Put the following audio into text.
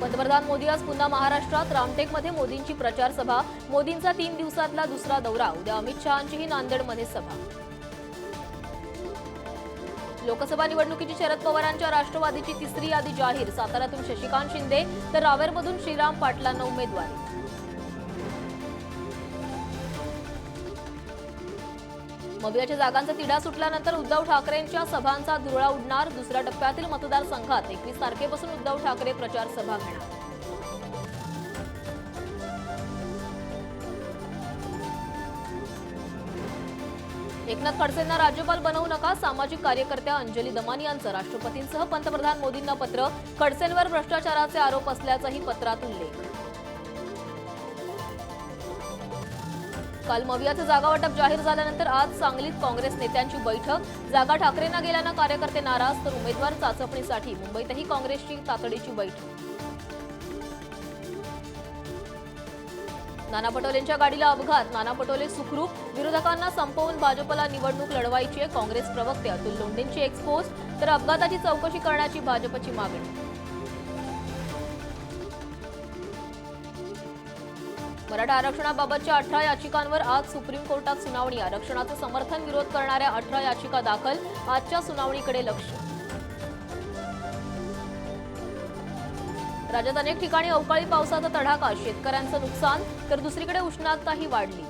पंतप्रधान मोदी आज पुन्हा महाराष्ट्रात रामटेकमध्ये मोदींची प्रचार सभा। मोदींचा 3 दिवसातला दुसरा दौरा। उद्या अमित शहांचीही नांदेडमध्ये सभा। लोकसभा निवडणुकीची शरद पवारांच्या राष्ट्रवादीची तिसरी यादी जाहीर। साताऱ्यातून शशिकांत शिंदे तर रावेरमधून श्रीराम पाटलांना उमेदवारी। मवियाच्या जागांचा तिढा सुटल्यानंतर उद्धव ठाकरेंच्या सभांचा धुरळा उडणार। दुसऱ्या टप्प्यातील मतदारसंघात 21 तारखेपासून उद्धव ठाकरे प्रचार सभा घेणार। एकनाथ खडसेंना राज्यपाल बनवू नका। सामाजिक कार्यकर्त्या अंजली दमानी यांचं राष्ट्रपतींसह पंतप्रधान मोदींना पत्र। खडसेंवर भ्रष्टाचाराचे आरोप असल्याचाही पत्रात उल्लेख। काल मवियाचं जागा वाटप जाहीर झाल्यानंतर आज सांगलीत काँग्रेस नेत्यांची बैठक। जागा ठाकरेंना गेल्यानं कार्यकर्ते नाराज, तर उमेदवार चाचपणीसाठी मुंबईतही काँग्रेसची तातडीची बैठक। नाना पटोलेंच्या गाडीला अपघात। नाना पटोले सुखरूप। विरोधकांना संपवून भाजपला निवडणूक लढवायची आहे। काँग्रेस प्रवक्ते अतुल लोंढेंची एक्सपोज, तर अपघाताची चौकशी करण्याची भाजपची मागणी। मराठा आरक्षणाबाबतच्या 18 याचिकांवर आज सुप्रीम कोर्टात सुनावणी। आरक्षणाचं समर्थन विरोध करणाऱ्या 18 याचिका दाखल। आजच्या सुनावणीकडे लक्ष। राज्यात अनेक ठिकाणी अवकाळी पावसाचा तडाखा। शेतकऱ्यांचं नुकसान, तर दुसरीकडे उष्णताही वाढली।